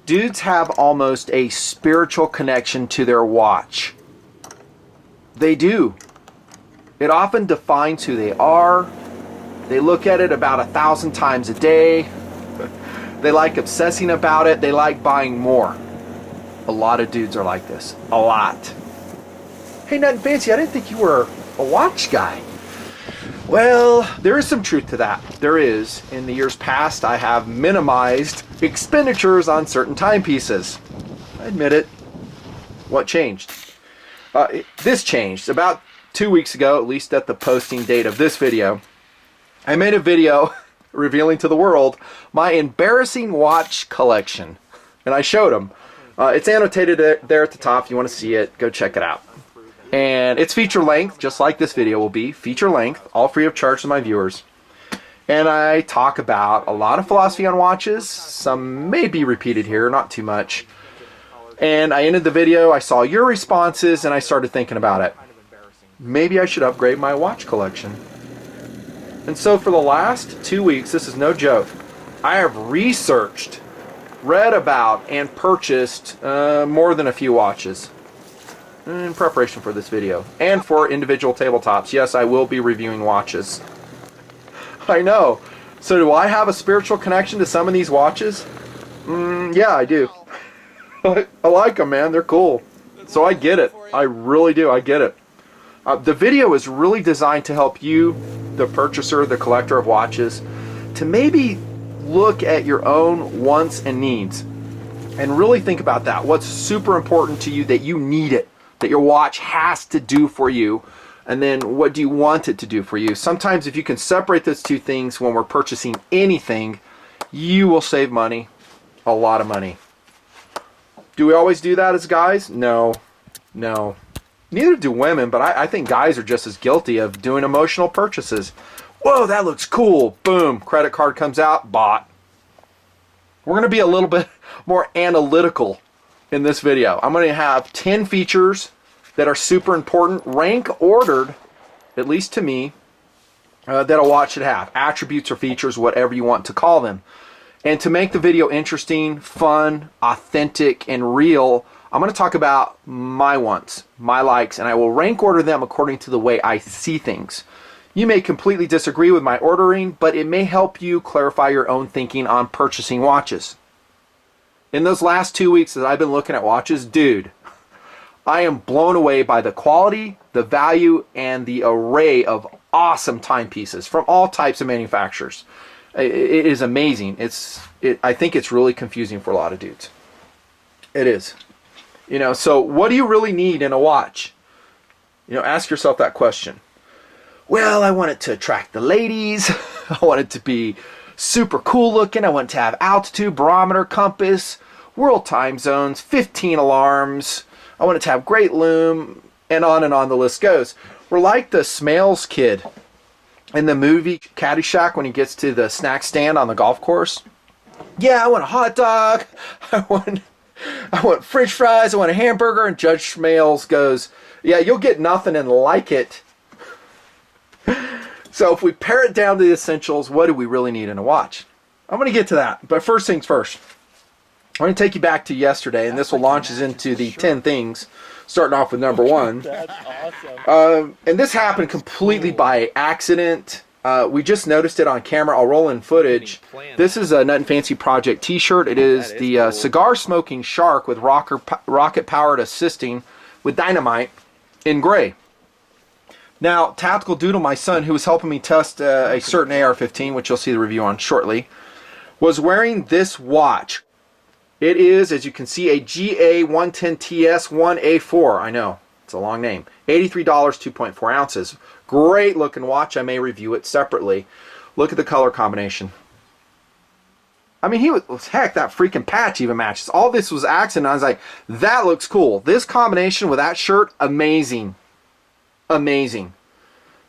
Dudes have almost a spiritual connection to their watch. They do. It often defines who they are. They look at it about 1,000 times a day. They like obsessing about it. They like buying more. A lot of dudes are like this. A lot. Hey, Nutnfancy, I didn't think you were a watch guy. Well, there is some truth to that. There is. In the years past, I have minimized expenditures on certain timepieces. I admit it. What changed? This changed. About 2 weeks ago, at least at the posting date of this video, I made a video revealing to the world my embarrassing watch collection. And I showed them. It's annotated there at the top. If you want to see it, go check it out. And it's feature length, just like this video will be. Feature length, all free of charge to my viewers. And I talk about a lot of philosophy on watches. Some may be repeated here, not too much. And I ended the video, I saw your responses, and I started thinking about it. Maybe I should upgrade my watch collection. And so for the last 2 weeks, this is no joke, I have researched, read about, and purchased more than a few watches in preparation for this video. And for individual tabletops. Yes, I will be reviewing watches. I know. So do I have a spiritual connection to some of these watches? Yeah, I do. I like them, man. They're cool. So I get it. I really do. I get it. The video is really designed to help you, the purchaser, the collector of watches, to maybe look at your own wants and needs and really think about that. What's super important to you that you need it, that your watch has to do for you, and then what do you want it to do for you? Sometimes if you can separate those two things when we're purchasing anything, you will save money, a lot of money. Do we always do that as guys? No. No. Neither do women, but I think guys are just as guilty of doing emotional purchases. Whoa, that looks cool. Boom, credit card comes out, bought. We're going to be a little bit more analytical in this video. I'm going to have 10 features that are super important, rank ordered, at least to me, that a watch should have. Attributes or features, whatever you want to call them. And to make the video interesting, fun, authentic, and real, I'm going to talk about my wants, my likes, and I will rank order them according to the way I see things. You may completely disagree with my ordering, but it may help you clarify your own thinking on purchasing watches. In those last 2 weeks that I've been looking at watches, dude, I am blown away by the quality, the value, and the array of awesome timepieces from all types of manufacturers. It is amazing. I think it's really confusing for a lot of dudes. It is. You know, so what do you really need in a watch? You know, ask yourself that question. Well, I want it to attract the ladies. I want it to be super cool looking. I want it to have altitude, barometer, compass, world time zones, 15 alarms. I want it to have great lume, and on the list goes. We're like the Smales kid in the movie Caddyshack when he gets to the snack stand on the golf course. Yeah, I want a hot dog. I want French fries. I want a hamburger. And Judge Smales goes, yeah, you'll get nothing and like it. So if we pare it down to the essentials, what do we really need in a watch? I'm going to get to that. But first things first. I'm going to take you back to yesterday, and this will launch us into the 10 things, starting off with number 1. That's awesome. And this happened completely by accident. We just noticed it on camera. I'll roll in footage. This is a Nutnfancy Project t-shirt. It is the cigar smoking shark with rocket powered assisting with dynamite in gray. Now, Tactical Doodle, my son, who was helping me test a certain AR-15, which you'll see the review on shortly, was wearing this watch. It is, as you can see, a GA110TS1A4. I know, it's a long name. $83, 2.4 ounces. Great looking watch. I may review it separately. Look at the color combination. I mean, heck, that freaking patch even matches. All this was accident. I was like, that looks cool. This combination with that shirt, amazing. Amazing.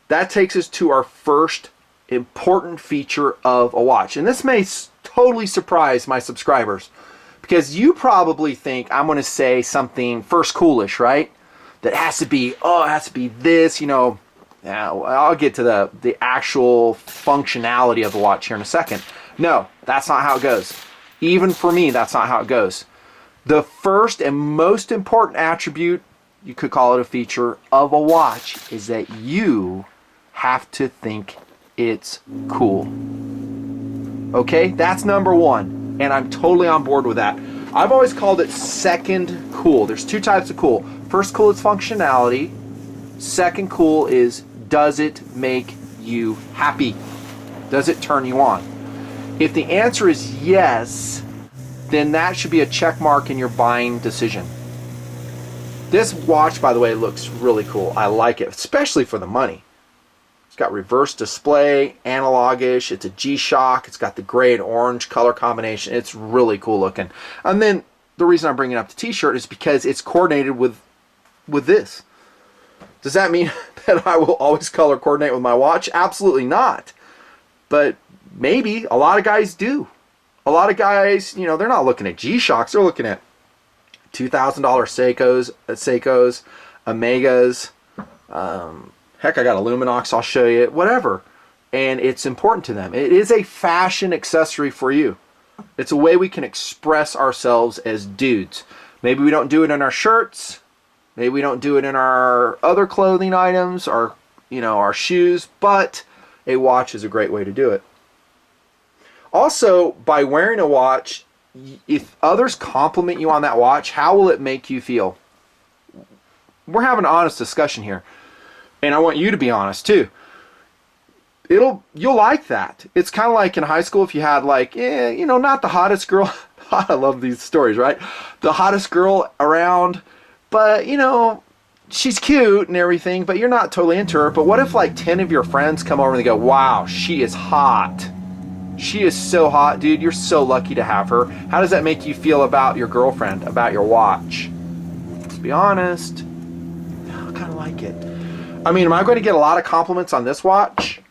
That takes us to our first important feature of a watch. And this may totally surprise my subscribers, because you probably think I'm going to say something first coolish, right? That has to be, oh, it has to be this, you know. Yeah, I'll get to the actual functionality of the watch here in a second. No, that's not how it goes. Even for me, that's not how it goes. The first and most important attribute, you could call it a feature, of a watch is that you have to think it's cool. Okay, that's number one, and I'm totally on board with that. I've always called it second cool. There's two types of cool. First cool is functionality. Second cool is, does it make you happy? Does it turn you on? If the answer is yes, then that should be a check mark in your buying decision. This watch, by the way, looks really cool. I like it, especially for the money. It's got reverse display, analogish. It's a G-Shock. It's got the gray and orange color combination. It's really cool looking. And then the reason I'm bringing up the t-shirt is because it's coordinated with this. Does that mean that I will always color coordinate with my watch? Absolutely not. But maybe a lot of guys do. A lot of guys, you know, they're not looking at G-Shocks. They're looking at $2,000 Seikos, Omegas. Heck, I got a Luminox, I'll show you, whatever. And it's important to them. It is a fashion accessory for you. It's a way we can express ourselves as dudes. Maybe we don't do it in our shirts. Maybe we don't do it in our other clothing items, or, you know, our shoes, but a watch is a great way to do it. Also, by wearing a watch, if others compliment you on that watch, how will it make you feel? We're having an honest discussion here. And I want you to be honest too. You'll like that. It's kind of like in high school if you had like, you know, not the hottest girl. I love these stories, right? The hottest girl around, but you know, she's cute and everything, but you're not totally into her. But what if like 10 of your friends come over and they go, wow, she is hot. She is so hot, dude. You're so lucky to have her. How does that make you feel about your girlfriend, about your watch? Let's be honest. I kind of like it. I mean, am I going to get a lot of compliments on this watch?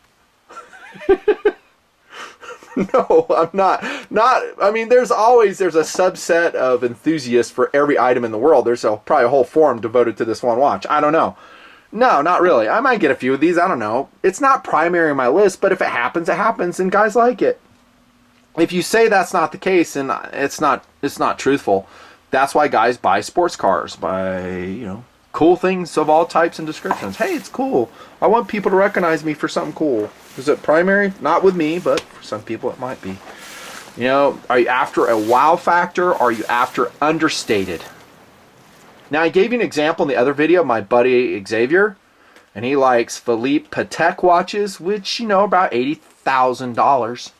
No, I'm not. I mean, there's a subset of enthusiasts for every item in the world. There's probably a whole forum devoted to this one watch. I don't know. No, not really. I might get a few of these. I don't know. It's not primary on my list, but if it happens, it happens, and guys like it. If you say that's not the case, and it's not truthful. That's why guys buy sports cars, buy, you know, cool things of all types and descriptions. Hey, it's cool. I want people to recognize me for something cool. Is it primary? Not with me, but for some people it might be. You know, are you after a wow factor, or are you after understated? Now, I gave you an example in the other video, my buddy Xavier, and he likes Philippe Patek watches, which, you know, about $80,000.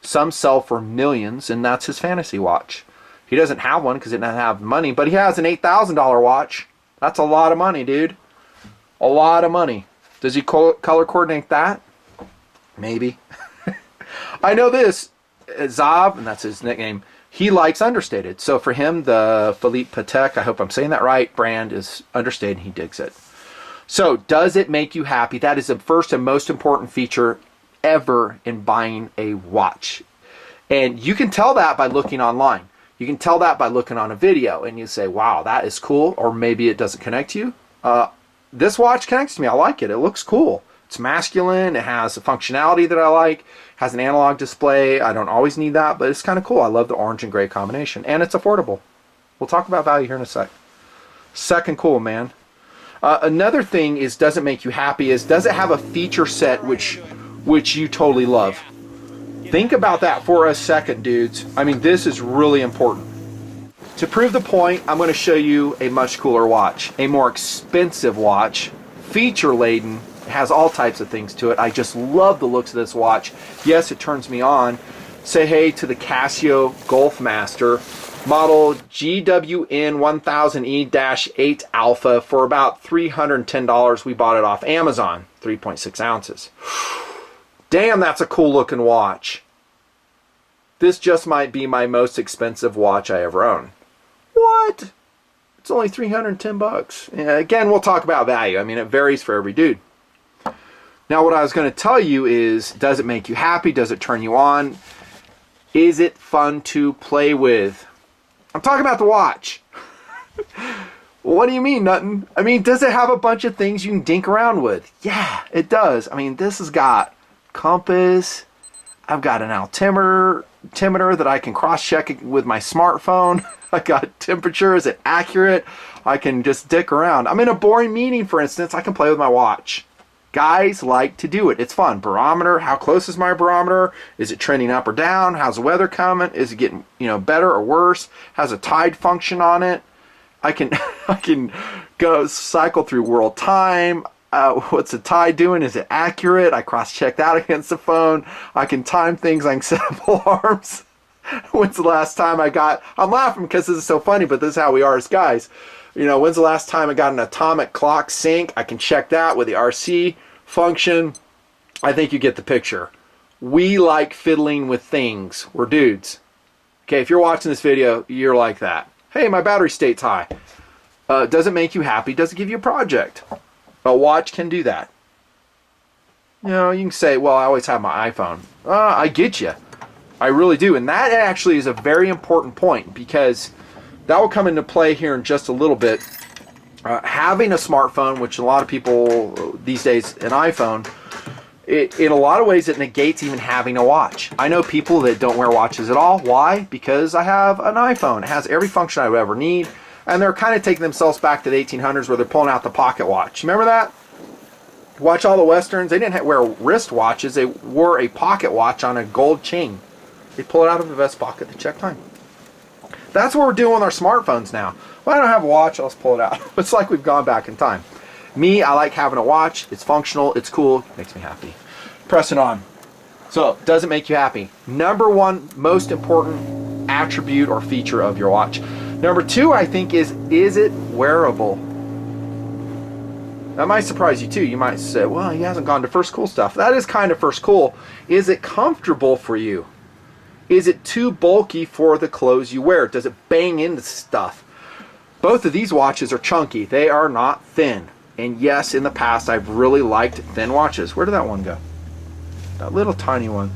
Some sell for millions, and that's his fantasy watch. He doesn't have one because he doesn't have money, but he has an $8,000 watch. That's a lot of money, dude. A lot of money. Does he color coordinate that? Maybe. I know this. Zav, and that's his nickname, he likes understated. So for him, the Philippe Patek, I hope I'm saying that right, brand is understated, and he digs it. So does it make you happy? That is the first and most important feature ever in buying a watch. And you can tell that by looking online. You can tell that by looking on a video, and you say, wow, that is cool, or maybe it doesn't connect to you. This watch connects to me. I like it. It looks cool. It's masculine. It has a functionality that I like. It has an analog display. I don't always need that, but it's kind of cool. I love the orange and gray combination, and it's affordable. We'll talk about value here in a sec. Second cool, man. Another thing is, does it make you happy? Is, does it have a feature set which you totally love? Think about that for a second, dudes. I mean, this is really important. To prove the point, I'm going to show you a much cooler watch. A more expensive watch, feature-laden, has all types of things to it. I just love the looks of this watch. Yes, it turns me on. Say hey to the Casio Golfmaster, model GWN1000E-8 Alpha for about $310. We bought it off Amazon, 3.6 ounces. Damn, that's a cool looking watch. This just might be my most expensive watch I ever own. What? It's only 310 bucks. Yeah, again, we'll talk about value. I mean, it varies for every dude. Now, what I was going to tell you is, does it make you happy? Does it turn you on? Is it fun to play with? I'm talking about the watch. What do you mean, Nutton? I mean, does it have a bunch of things you can dink around with? Yeah, it does. I mean, this has got compass. I've got an altimeter. altimeter that I can cross-check with my smartphone. I got temperature, is it accurate? I can just dick around. I'm in a boring meeting, for instance, I can play with my watch. Guys like to do it. It's fun. Barometer, how close is my barometer? Is it trending up or down? How's the weather coming? Is it getting, better or worse? Has a tide function on it? I can I can go cycle through world time. What's the tide doing? Is it accurate? I cross-check that against the phone. I can time things. I can set up alarms. When's the last time I'm laughing because this is so funny, but this is how we are as guys. When's the last time I got an atomic clock sync? I can check that with the RC function. I think you get the picture. We like fiddling with things. We're dudes. Okay, if you're watching this video, you're like that. Hey, my battery state's high. Does it make you happy? Does it give you a project? A watch can do that. You can say, well, I always have my iPhone. I get you. I really do. And that actually is a very important point, because that will come into play here in just a little bit. Having a smartphone, which a lot of people these days, an iPhone, in a lot of ways it negates even having a watch. I know people that don't wear watches at all. Why? Because I have an iPhone. It has every function I would ever need. And they're kind of taking themselves back to the 1800s where they're pulling out the pocket watch. Remember that? Watch all the Westerns. They didn't wear wrist watches. They wore a pocket watch on a gold chain. They pull it out of the vest pocket to check time. That's what we're doing with our smartphones now. Well, I don't have a watch. I'll just pull it out. It's like we've gone back in time. Me, I like having a watch. It's functional. It's cool. It makes me happy. Pressing on. So, does it make you happy? Number one most important attribute or feature of your watch. Number two, I think, is it wearable? That might surprise you too. You might say, well, he hasn't gone to first cool stuff. That is kind of first cool. Is it comfortable for you? Is it too bulky for the clothes you wear? Does it bang into stuff? Both of these watches are chunky. They are not thin. And yes, in the past, I've really liked thin watches. Where did that one go? That little tiny one.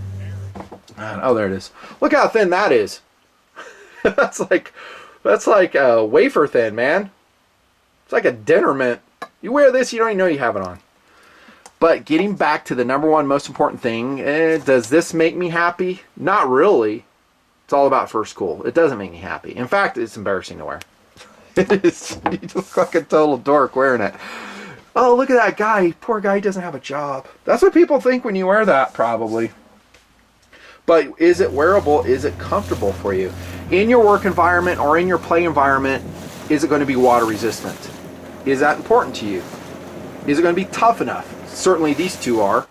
Oh, there it is. Look how thin that is. That's like wafer thin, man. It's like a dinner mint. You wear this, you don't even know you have it on. But getting back to the number one most important thing, does this make me happy? Not really. It's all about first cool. It doesn't make me happy. In fact, it's embarrassing to wear. It is. You look like a total dork wearing it. Oh, look at that guy. Poor guy, he doesn't have a job. That's what people think when you wear that, probably. But is it wearable? Is it comfortable for you? In your work environment or in your play environment, is it going to be water resistant? Is that important to you? Is it going to be tough enough? Certainly these two are.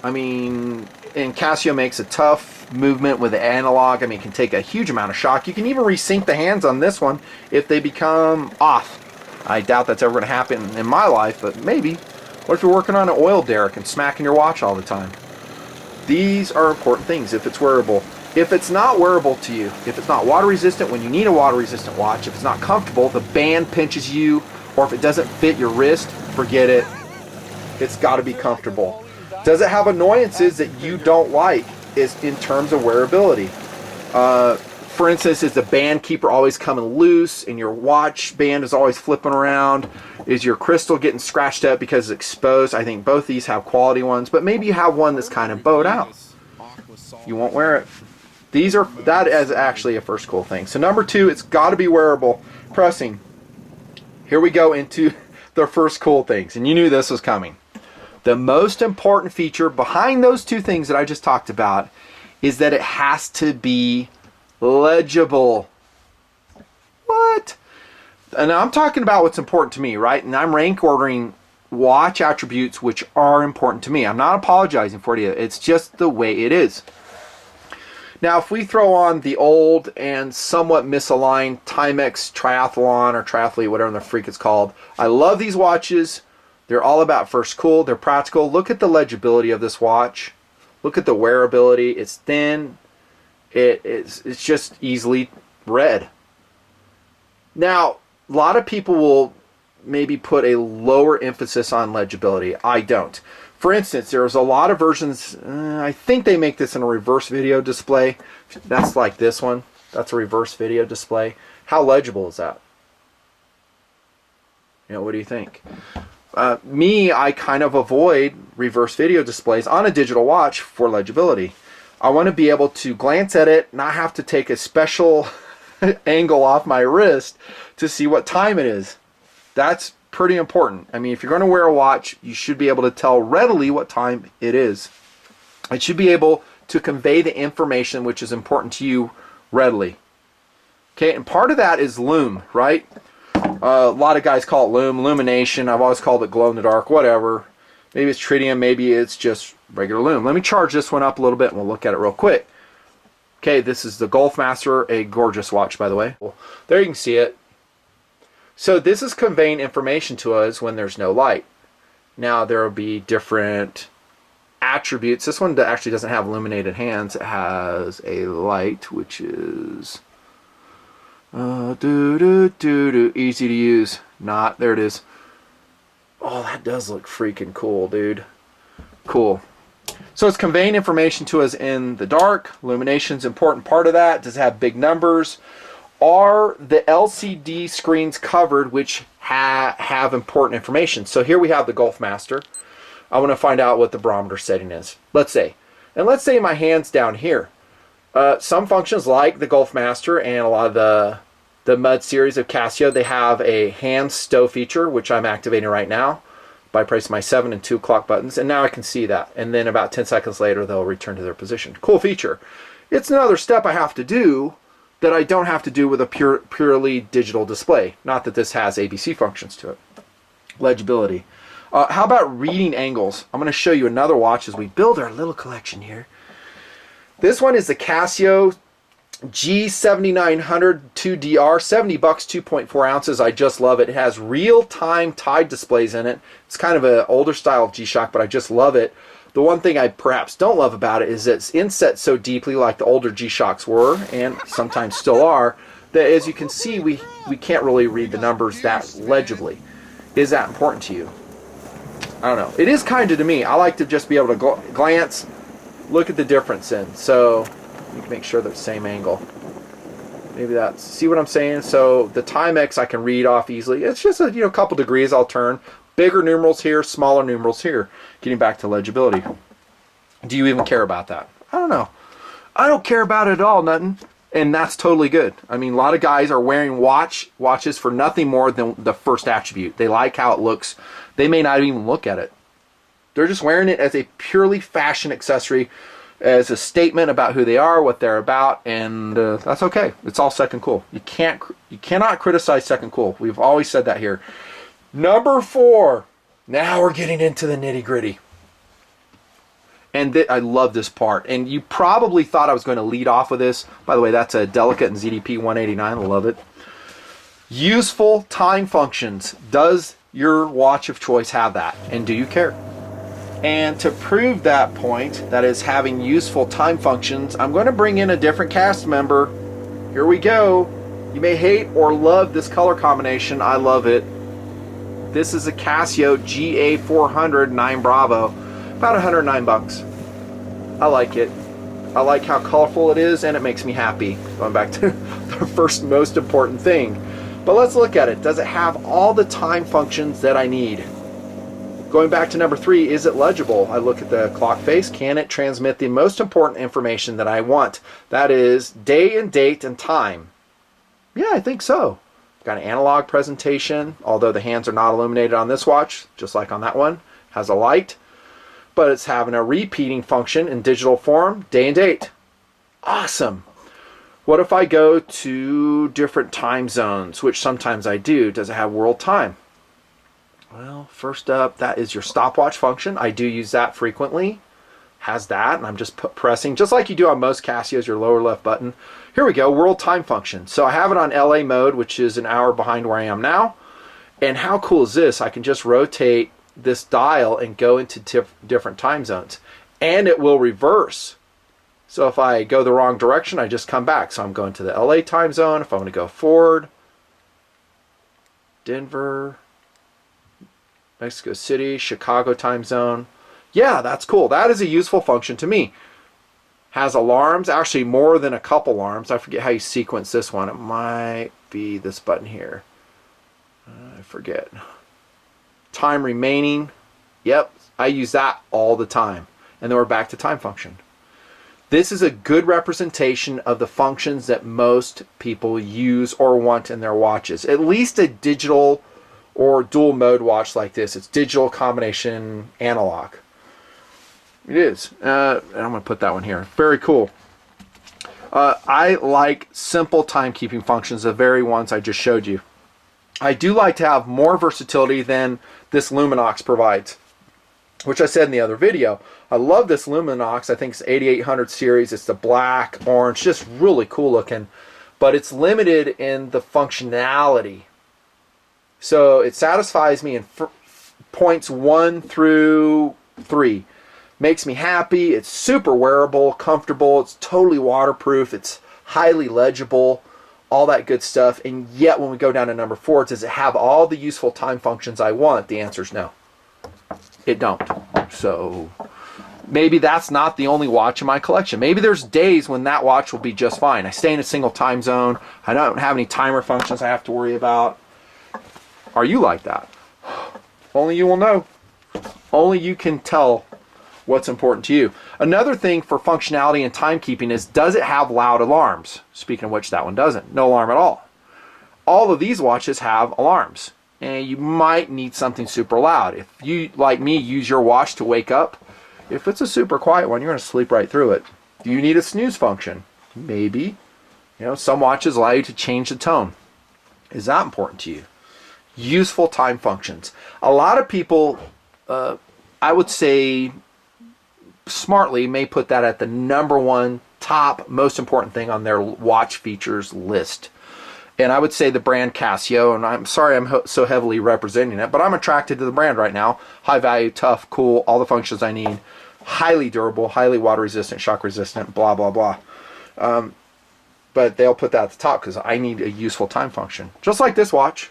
I mean, and Casio makes a tough movement with the analog. I mean, it can take a huge amount of shock. You can even resync the hands on this one if they become off. I doubt that's ever going to happen in my life, but maybe. What if you're working on an oil derrick and smacking your watch all the time? These are important things if it's wearable. If it's not wearable to you, if it's not water resistant when you need a water resistant watch, if it's not comfortable, the band pinches you, or if it doesn't fit your wrist, forget it. It's got to be comfortable. Does it have annoyances that you don't like is in terms of wearability? For instance, is the band keeper always coming loose and your watch band is always flipping around? Is your crystal getting scratched up because it's exposed? I think both these have quality ones, but maybe you have one that's kind of bowed out. You won't wear it. That is actually a first cool thing. So number two, it's got to be wearable. Pressing. Here we go into the first cool things, and you knew this was coming. The most important feature behind those two things that I just talked about is that it has to be legible. What? And I'm talking about what's important to me, right? And I'm rank ordering watch attributes which are important to me. I'm not apologizing for you. It's just the way it is. Now, if we throw on the old and somewhat misaligned Timex Triathlon or Triathlete, whatever the freak it's called, I love these watches. They're all about first cool. They're practical. Look at the legibility of this watch. Look at the wearability. It's thin. It's just easily read. Now, a lot of people will maybe put a lower emphasis on legibility. I don't. For instance, there's a lot of versions, I think they make this in a reverse video display. That's like this one. That's a reverse video display. How legible is that? What do you think? I kind of avoid reverse video displays on a digital watch for legibility. I want to be able to glance at it, not have to take a special angle off my wrist to see what time it is. That's pretty important. I mean, if you're going to wear a watch, you should be able to tell readily what time it is. It should be able to convey the information which is important to you readily. Okay, and part of that is lume, right? A lot of guys call it lume, illumination. I've always called it glow in the dark, whatever. Maybe it's tritium, maybe it's just regular lume. Let me charge this one up a little bit and we'll look at it real quick. Okay, this is the Golfmaster, a gorgeous watch, by the way. There you can see it. So this is conveying information to us when there's no light. Now there will be different attributes. This one actually doesn't have illuminated hands. It has a light, which is easy to use. Not, there it is. Oh, that does look freaking cool, dude. Cool. So it's conveying information to us in the dark. Illumination's an important part of that. Does it have big numbers? Are the LCD screens covered which have important information? So here we have the Golfmaster. I want to find out what the barometer setting is. Let's say my hand's down here. Some functions like the Golfmaster and a lot of the Mud series of Casio, they have a hand stow feature, which I'm activating right now by pressing my 7 and 2 o'clock buttons, and now I can see that. And then about 10 seconds later, they'll return to their position. Cool feature. It's another step I have to do that I don't have to do with a purely digital display. Not that this has ABC functions to it. Legibility. How about reading angles? I'm going to show you another watch as we build our little collection here. This one is the Casio G 7900 2DR, 70 bucks, 2.4 ounces. I just love it. It has real-time tide displays in it. It's kind of an older style of G-Shock, but I just love it. The one thing I perhaps don't love about it is that it's inset so deeply like the older G-Shocks were, and sometimes still are, that as you can see, we can't really read the numbers that legibly. Is that important to you? I don't know. It is kind of to me. I like to just be able to glance, look at the difference in. So you can make sure they're the same angle. Maybe that's, see what I'm saying? So the Timex I can read off easily. It's just a couple degrees I'll turn. Bigger numerals here, smaller numerals here. Getting back to legibility. Do you even care about that? I don't know. I don't care about it at all, nothing. And that's totally good. I mean, a lot of guys are wearing watches for nothing more than the first attribute. They like how it looks. They may not even look at it. They're just wearing it as a purely fashion accessory, as a statement about who they are, what they're about, and that's okay. It's all second cool. You cannot criticize second cool. We've always said that here. Number 4. Now we're getting into the nitty gritty. And I love this part. And you probably thought I was going to lead off with this. By the way, that's a Delicate and ZDP 189. I love it. Useful time functions. Does your watch of choice have that? And do you care? And to prove that point, that is having useful time functions, I'm going to bring in a different cast member. Here we go. You may hate or love this color combination. I love it. This is a Casio GA400 9 Bravo. About 109 bucks. I like it. I like how colorful it is, and it makes me happy. Going back to the first most important thing. But let's look at it. Does it have all the time functions that I need? Going back to number 3, is it legible? I look at the clock face. Can it transmit the most important information that I want? That is day and date and time. Yeah, I think so. Got an analog presentation, although the hands are not illuminated on this watch, just like on that one. Has a light, but it's having a repeating function in digital form, day and date. Awesome. What if I go to different time zones, which sometimes I do? Does it have world time? Well, first up, that is your stopwatch function. I do use that frequently. Has that, and I'm just pressing, just like you do on most Casios, your lower left button. Here we go, world time function. So I have it on LA mode, which is an hour behind where I am now. And how cool is this? I can just rotate this dial and go into different time zones. And it will reverse. So if I go the wrong direction, I just come back. So I'm going to the LA time zone. If I want to go forward, Denver, Mexico City, Chicago time zone. Yeah, that's cool. That is a useful function to me. Has alarms, actually more than a couple alarms. I forget how you sequence this one. It might be this button here. I forget. Time remaining. Yep, I use that all the time. And then we're back to time function. This is a good representation of the functions that most people use or want in their watches. At least a digital or dual mode watch like this. It's digital combination analog. It is. And I'm going to put that one here. Very cool. I like simple timekeeping functions, the very ones I just showed you. I do like to have more versatility than this Luminox provides, which I said in the other video. I love this Luminox. I think it's 8800 series. It's the black, orange, just really cool looking. But it's limited in the functionality. So it satisfies me in points 1 through 3. Makes me happy. It's super wearable, comfortable. It's totally waterproof. It's highly legible. All that good stuff. And yet when we go down to number 4, does it have all the useful time functions I want? The answer is no. It don't. So maybe that's not the only watch in my collection. Maybe there's days when that watch will be just fine. I stay in a single time zone. I don't have any timer functions I have to worry about. Are you like that? Only you will know. Only you can tell what's important to you. Another thing for functionality and timekeeping is, does it have loud alarms? Speaking of which, that one doesn't. No alarm at all. All of these watches have alarms. And you might need something super loud. If you, like me, use your watch to wake up, if it's a super quiet one, you're going to sleep right through it. Do you need a snooze function? Maybe. You know, some watches allow you to change the tone. Is that important to you? Useful time functions. A lot of people, I would say, smartly may put that at the number 1 top most important thing on their watch features list. And I would say the brand Casio, and I'm sorry I'm so heavily representing it, but I'm attracted to the brand right now. High value, tough, cool, all the functions I need. Highly durable, highly water resistant, shock resistant, blah, blah, blah. But they'll put that at the top because I need a useful time function. Just like this watch.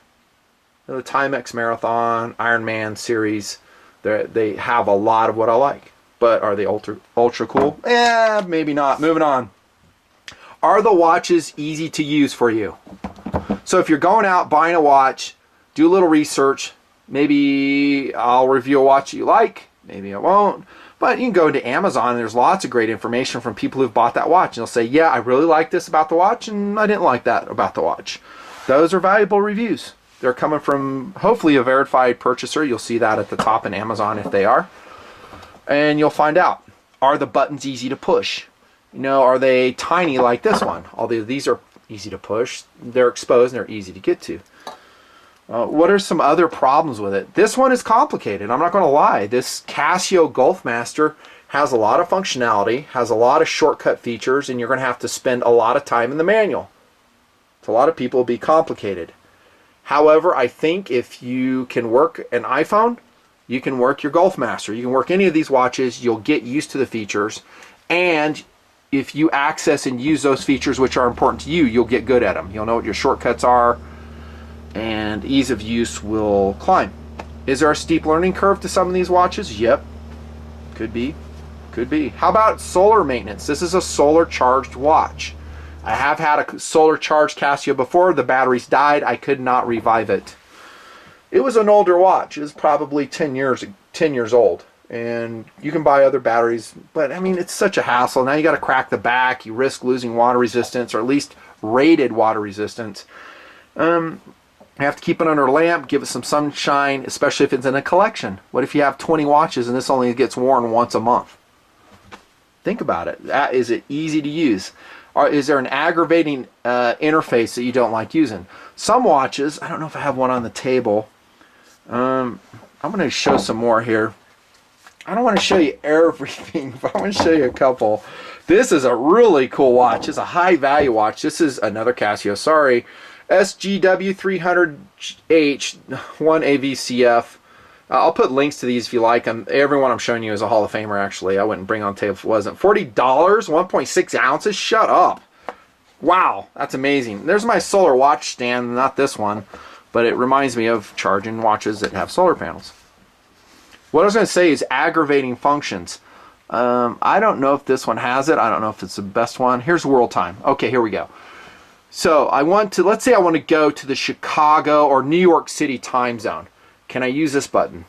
The Timex Marathon, Ironman series, they have a lot of what I like. But are they ultra cool? Maybe not. Moving on. Are the watches easy to use for you? So if you're going out buying a watch, do a little research. Maybe I'll review a watch you like. Maybe I won't. But you can go into Amazon and there's lots of great information from people who've bought that watch. And they'll say, yeah, I really like this about the watch and I didn't like that about the watch. Those are valuable reviews. They're coming from hopefully a verified purchaser. You'll see that at the top in Amazon if they are. And you'll find out, are the buttons easy to push? You know, are they tiny like this one? Although these are easy to push, they're exposed and they're easy to get to. What are some other problems with it? This one is complicated. I'm not going to lie. This Casio Golfmaster has a lot of functionality, has a lot of shortcut features, and you're going to have to spend a lot of time in the manual. To a lot of people, it'll be complicated. However, I think if you can work an iPhone, you can work your Golfmaster. You can work any of these watches. You'll get used to the features. And if you access and use those features which are important to you, you'll get good at them. You'll know what your shortcuts are. And ease of use will climb. Is there a steep learning curve to some of these watches? Yep. Could be. Could be. How about solar maintenance? This is a solar charged watch. I have had a solar charged Casio before. The batteries died. I could not revive it. It was an older watch. It was probably 10 years old. And you can buy other batteries, but I mean, it's such a hassle. Now you got to crack the back. You risk losing water resistance, or at least rated water resistance. You have to keep it under a lamp, give it some sunshine, especially if it's in a collection. What if you have 20 watches and this only gets worn once a month? Think about it. Is it easy to use? Or is there an aggravating interface that you don't like using? Some watches, I don't know if I have one on the table. I'm going to show some more here. I don't want to show you everything, but I want to show you a couple. This is a really cool watch. It's a high value watch. This is another Casio, sorry. SGW 300H 1AVCF. I'll put links to these if you like them. Everyone I'm showing you is a Hall of Famer, actually. I wouldn't bring on tape if it wasn't. $40, 1.6 ounces? Shut up. Wow, that's amazing. There's my solar watch stand, not this one, but it reminds me of charging watches that have solar panels. What I was going to say is aggravating functions. I don't know if this one has it. I don't know if it's the best one. Here's world time. Okay, here we go. So let's say I want to go to the Chicago or New York City time zone. Can I use this button?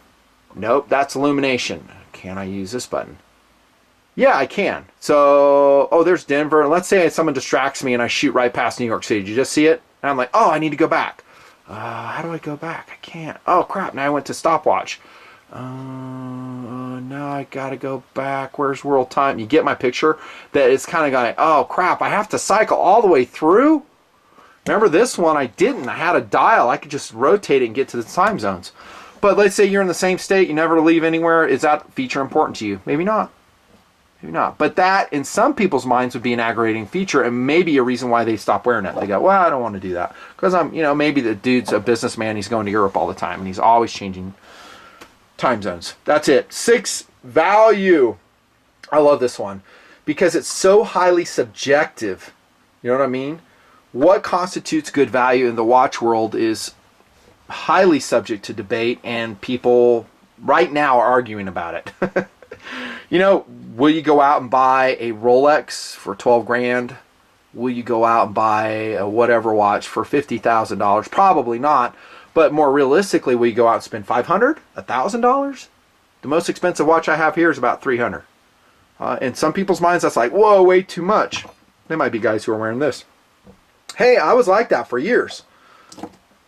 Nope, that's illumination. Can I use this button? Yeah, I can. So, oh, there's Denver. Let's say someone distracts me and I shoot right past New York City. Did you just see it? And I'm like, oh, I need to go back. How do I go back? I can't. Oh, crap. Now I went to stopwatch. Now I gotta go back. Where's world time? You get my picture? That it's kind of going, oh, crap. I have to cycle all the way through? Remember this one? I didn't. I had a dial. I could just rotate it and get to the time zones. But let's say you're in the same state. You never leave anywhere. Is that feature important to you? Maybe not. Maybe not. But that, in some people's minds, would be an aggravating feature and maybe a reason why they stop wearing it. They go, well, I don't want to do that. Because maybe the dude's a businessman. He's going to Europe all the time and he's always changing time zones. That's it. 6, value. I love this one because it's so highly subjective. You know what I mean? What constitutes good value in the watch world is highly subject to debate, and people right now are arguing about it. Will you go out and buy a Rolex for 12 grand? Will you go out and buy a whatever watch for $50,000? Probably not. But more realistically, will you go out and spend $500, $1,000? The most expensive watch I have here is about $300. In some people's minds, that's like, whoa, way too much. There might be guys who are wearing this. Hey, I was like that for years.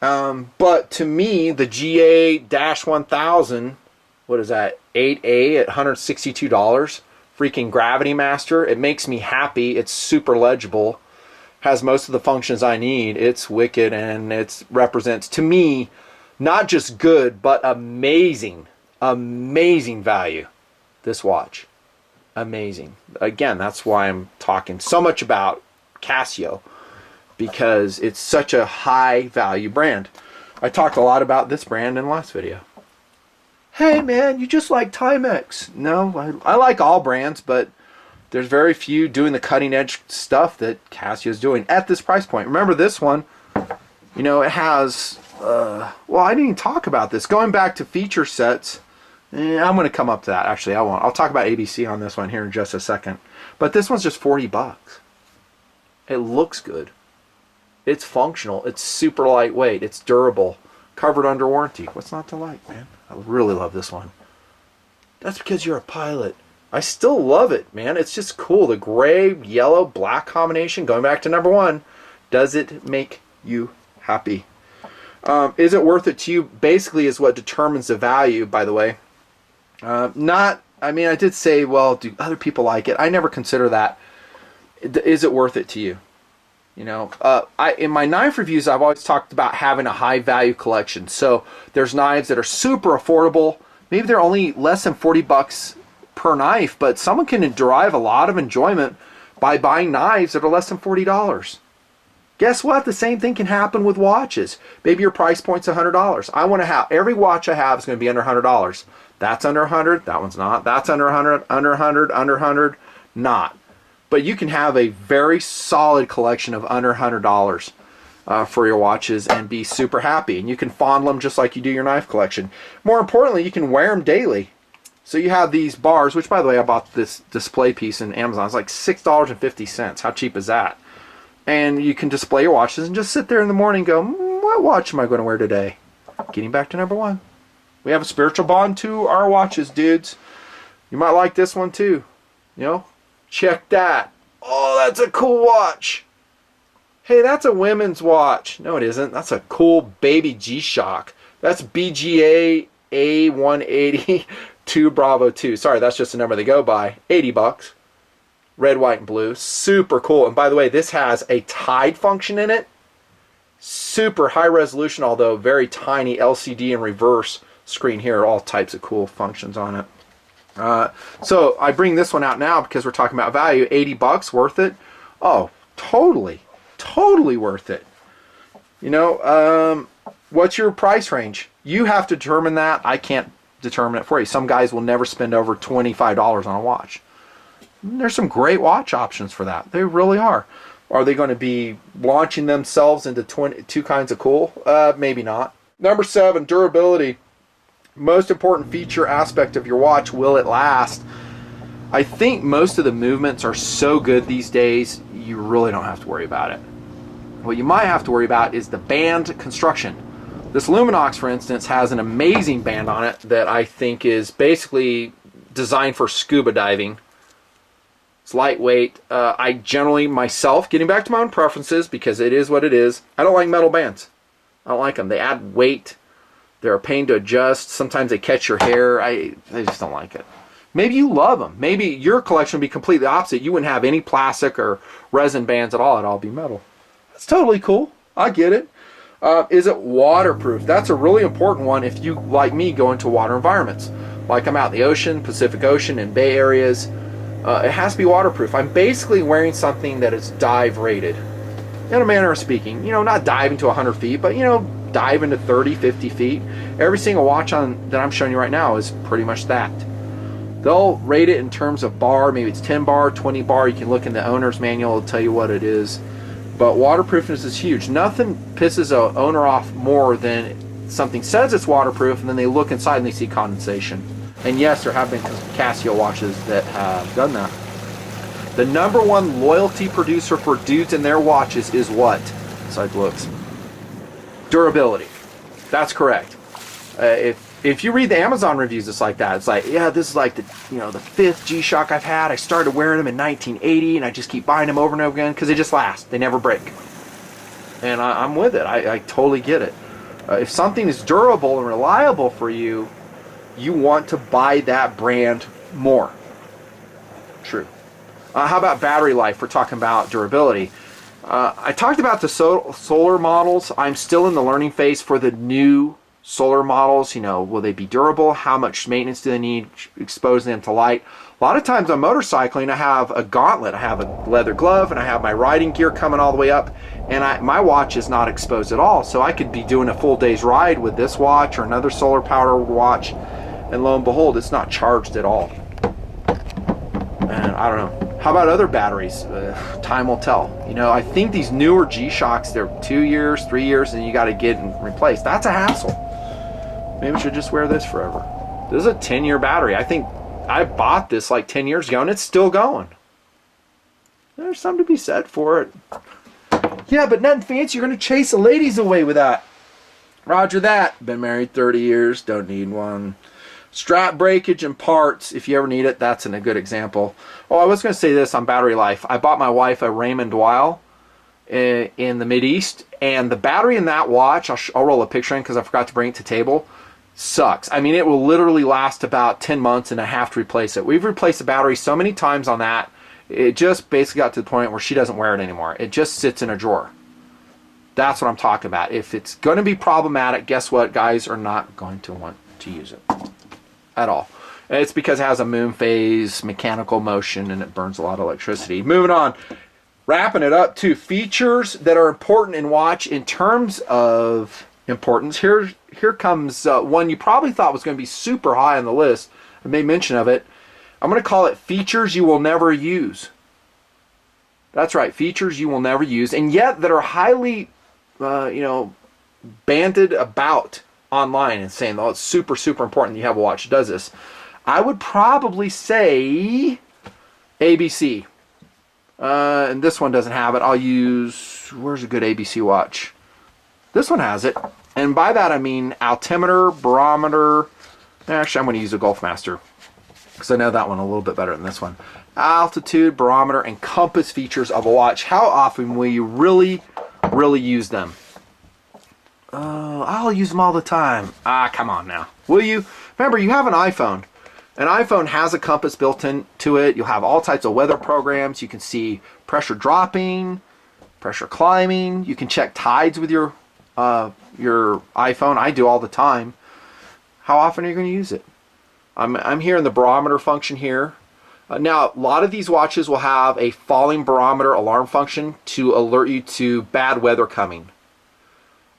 But to me, the GA-1000, what is that, 8A at $162, freaking Gravity Master. It makes me happy. It's super legible. Has most of the functions I need. It's wicked, and it represents, to me, not just good, but amazing, amazing value. This watch. Amazing. Again, that's why I'm talking so much about Casio, because it's such a high value brand. I talked a lot about this brand in the last video. Hey man, you just like Timex. No, I like all brands, but there's very few doing the cutting edge stuff that Casio is doing at this price point. Remember this one, it has, well, I didn't even talk about this. Going back to feature sets, I'm going to come up to that. Actually, I won't. I'll talk about ABC on this one here in just a second. But this one's just $40. It looks good. It's functional. It's super lightweight. It's durable. Covered under warranty. What's not to like, man? I really love this one. That's because you're a pilot. I still love it, man. It's just cool. The gray, yellow, black combination, going back to number 1. Does it make you happy? Is it worth it to you? Basically is what determines the value, by the way. I did say, well, do other people like it? I never consider that. Is it worth it to you? In my knife reviews, I've always talked about having a high value collection. So there's knives that are super affordable. Maybe they're only less than $40 per knife, but someone can derive a lot of enjoyment by buying knives that are less than $40. Guess what? The same thing can happen with watches. Maybe your price point's $100. I want to have, every watch I have is going to be under $100. That's under 100. That one's not. That's under 100, under 100, under 100, not. But you can have a very solid collection of under $100 for your watches and be super happy. And you can fondle them just like you do your knife collection. More importantly, you can wear them daily. So you have these bars, which by the way, I bought this display piece in Amazon. It's like $6.50. How cheap is that? And you can display your watches and just sit there in the morning and go, what watch am I going to wear today? Getting back to number 1. We have a spiritual bond to our watches, dudes. You might like this one too. Check that. Oh, that's a cool watch. Hey, that's a women's watch. No, it isn't. That's a cool baby G-Shock. That's BGA A180 2 Bravo 2. Sorry, that's just the number they go by. $80. Red, white, and blue. Super cool. And by the way, this has a tide function in it. Super high resolution, although very tiny LCD and reverse screen here. All types of cool functions on it. So I bring this one out now because we're talking about value. $80, worth it? Oh, totally worth it. What's your price range? You have to determine that. I can't determine it for you. Some guys will never spend over $25 on a watch. There's some great watch options for that. They really are. Are they going to be launching themselves into two kinds of cool? Maybe not. Number 7, durability. Most important feature aspect of your watch, will it last? I think most of the movements are so good these days, you really don't have to worry about it. What you might have to worry about is the band construction. This Luminox, for instance, has an amazing band on it that I think is basically designed for scuba diving. It's lightweight. I generally, myself, getting back to my own preferences, because it is what it is, I don't like metal bands. I don't like them. They add weight. They're a pain to adjust. Sometimes they catch your hair. I just don't like it. Maybe you love them. Maybe your collection would be completely opposite. You wouldn't have any plastic or resin bands at all. It'd all be metal. That's totally cool. I get it. Is it waterproof? That's a really important one if you, like me, go into water environments. Like I'm out in the ocean, Pacific Ocean, and bay areas. It has to be waterproof. I'm basically wearing something that is dive rated. In a manner of speaking. You know, not diving to 100 feet, but, you know, dive into 30, 50 feet. Every single watch that I'm showing you right now is pretty much that. They'll rate it in terms of bar. Maybe it's 10 bar, 20 bar. You can look in the owner's manual. It'll tell you what it is. But waterproofness is huge. Nothing pisses an owner off more than something says it's waterproof, and then they look inside and they see condensation. And yes, there have been Casio watches that have done that. The #1 loyalty producer for dudes and their watches is what? Besides looks. Durability. That's correct. If you read the Amazon reviews, it's like that. It's like, yeah, this is like the 5th G-Shock I've had. I started wearing them in 1980, and I just keep buying them over and over again because they just last. They never break. And I'm with it. I totally get it. If something is durable and reliable for you, you want to buy that brand more. True. How about battery life? We're talking about durability. I talked about the solar models. I'm still in the learning phase for the new solar models. Will they be durable? How much maintenance do they need exposing them to light? A lot of times on motorcycling, I have a gauntlet. I have a leather glove, and I have my riding gear coming all the way up, and my watch is not exposed at all. So I could be doing a full day's ride with this watch or another solar powered watch, and lo and behold, it's not charged at all. And I don't know. How about other batteries? Time will tell. I think these newer G-Shocks, they're 2 years, 3 years, and you got to get and replace. That's a hassle. Maybe I should just wear this forever. This is a 10-year battery. I think I bought this like 10 years ago, and it's still going. There's something to be said for it. Yeah, but nothing fancy. You're going to chase the ladies away with that. Roger that. Been married 30 years. Don't need one. Strap breakage and parts, if you ever need it, that's a good example. Oh, I was going to say this on battery life. I bought my wife a Raymond Weil in the Mideast, and the battery in that watch, I'll roll a picture in because I forgot to bring it to table, sucks. I mean, it will literally last about 10 months, and I have to replace it. We've replaced the battery so many times on that, it just basically got to the point where she doesn't wear it anymore. It just sits in a drawer. That's what I'm talking about. If it's going to be problematic, guess what? Guys are not going to want to use it at all. It's because it has a moon phase mechanical motion, and it burns a lot of electricity. Moving on, wrapping it up to features that are important in watch in terms of importance. Here comes one you probably thought was going to be super high on the list. I made mention of it. I'm going to call it features you will never use. That's right, features you will never use, and yet that are highly banded about online and saying, oh, it's super, super important that you have a watch that does this. I would probably say ABC. And this one doesn't have it. I'll use, where's a good ABC watch? This one has it. And by that I mean altimeter, barometer. Actually, I'm going to use a Golfmaster because I know that one a little bit better than this one. Altitude, barometer, and compass features of a watch. How often will you really, really use them? I'll use them all the time. Come on now. Will you? Remember, you have an iPhone. An iPhone has a compass built into it. You'll have all types of weather programs. You can see pressure dropping, pressure climbing. You can check tides with your iPhone. I do all the time. How often are you going to use it? I'm here in the barometer function here. Now, a lot of these watches will have a falling barometer alarm function to alert you to bad weather coming.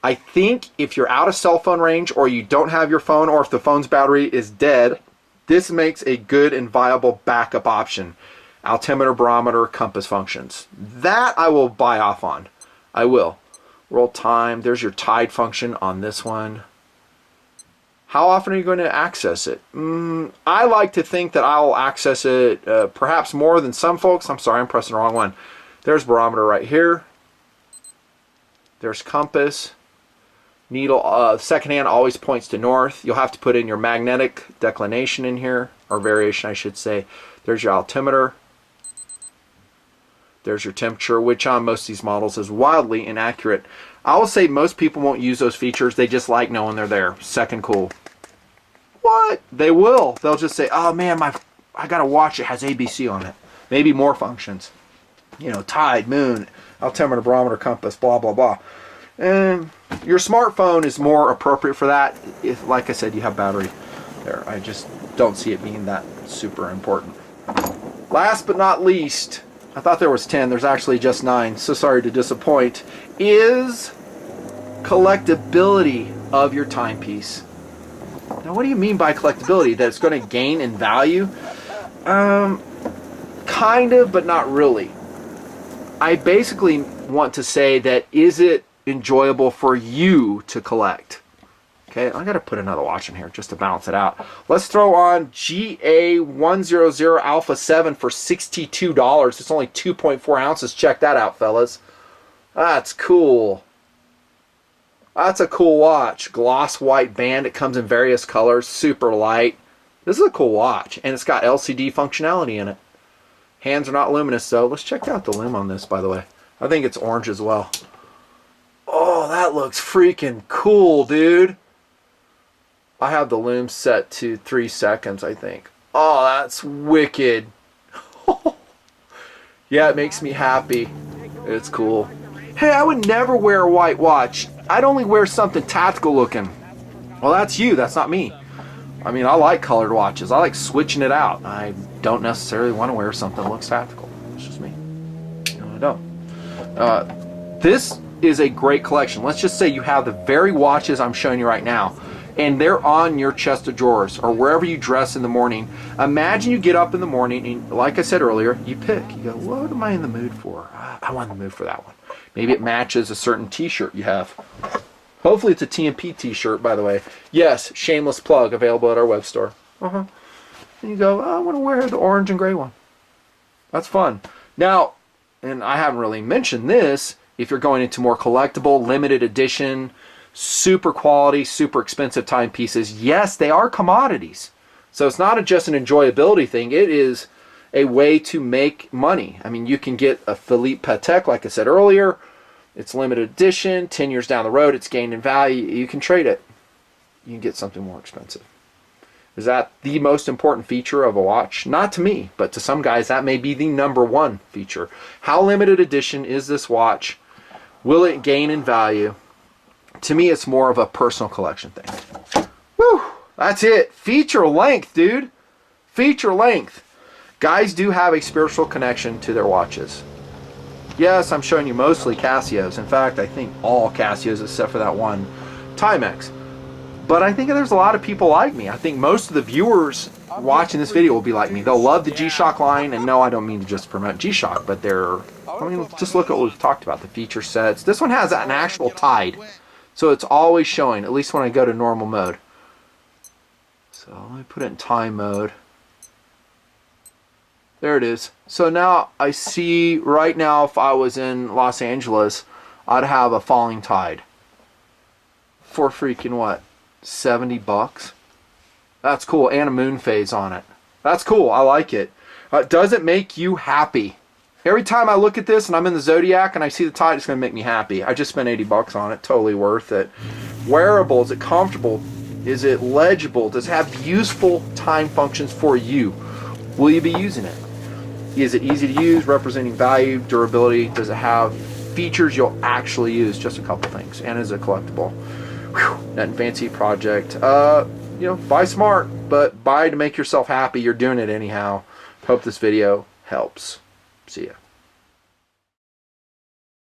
I think if you're out of cell phone range, or you don't have your phone, or if the phone's battery is dead, this makes a good and viable backup option. Altimeter, barometer, compass functions. That I will buy off on. I will. Roll time. There's your tide function on this one. How often are you going to access it? I like to think that I'll access it perhaps more than some folks. I'm sorry, I'm pressing the wrong one. There's barometer right here. There's compass. Needle, secondhand always points to north. You'll have to put in your magnetic declination in here, or variation I should say. There's your altimeter. There's your temperature, which on most of these models is wildly inaccurate. I will say most people won't use those features. They just like knowing they're there. Second cool. What? They will. They'll just say, oh man, I got a watch that has ABC on it. Maybe more functions. You know, tide, moon, altimeter, barometer, compass, blah, blah, blah. And your smartphone is more appropriate for that if, like I said, you have battery there. I just don't see it being that super important. Last but not least, I thought there was 10. There's actually just 9. So sorry to disappoint. Is collectability of your timepiece. Now, what do you mean by collectability? That it's going to gain in value? Kind of, but not really. I basically want to say that is it enjoyable for you to collect? Okay, I got to put another watch in here just to balance it out. Let's throw on GA100 Alpha 7 for $62. It's only 2.4 ounces. Check that out, fellas. That's cool. That's a cool watch. Gloss white band. It comes in various colors. Super light. This is a cool watch. And it's got LCD functionality in it. Hands are not luminous, though. Let's check out the lume on this, by the way. I think it's orange as well. Oh, that looks freaking cool, dude. I have the lume set to 3 seconds, I think. Oh, that's wicked. Yeah, it makes me happy. It's cool. Hey, I would never wear a white watch. I'd only wear something tactical looking. Well, that's you. That's not me. I mean, I like colored watches. I like switching it out. I don't necessarily want to wear something that looks tactical. It's just me. No, I don't. This is a great collection. Let's just say you have the very watches I'm showing you right now, and they're on your chest of drawers or wherever you dress in the morning. Imagine you get up in the morning and, like I said earlier, you pick. You go, what am I in the mood for? I want in the mood for that one. Maybe it matches a certain t-shirt you have. Hopefully it's a TMP t-shirt, by the way. Yes, shameless plug, available at our web store. And you go, oh, I want to wear the orange and gray one. That's fun. Now, and I haven't really mentioned this, if you're going into more collectible, limited edition, super quality, super expensive timepieces, yes, they are commodities. So it's not just an enjoyability thing. It is a way to make money. I mean, you can get a Philippe Patek, like I said earlier. It's limited edition. 10 years down the road, it's gained in value. You can trade it. You can get something more expensive. Is that the most important feature of a watch? Not to me, but to some guys, that may be the #1 feature. How limited edition is this watch? Will it gain in value? To me, it's more of a personal collection thing. Woo! That's it. Feature length, dude. Feature length. Guys do have a spiritual connection to their watches. Yes, I'm showing you mostly Casios. In fact, I think all Casios except for that one Timex. But I think there's a lot of people like me. I think most of the viewers watching this video will be like me. They'll love the G-Shock line, and no, I don't mean to just promote G-Shock, but I mean, just look at what we've talked about, the feature sets. This one has an actual tide, so it's always showing, at least when I go to normal mode. So let me put it in time mode. There it is. So now I see right now if I was in Los Angeles, I'd have a falling tide. For freaking what? $70? That's cool. And a moon phase on it. That's cool. I like it. Does it make you happy? Every time I look at this and I'm in the Zodiac and I see the tide, it's going to make me happy. I just spent $80 on it. Totally worth it. Wearable. Is it comfortable? Is it legible? Does it have useful time functions for you? Will you be using it? Is it easy to use, representing value, durability? Does it have features you'll actually use? Just a couple things. And is it collectible? Whew, Nutnfancy project. You know, buy smart, but buy to make yourself happy. You're doing it anyhow. Hope this video helps. See ya.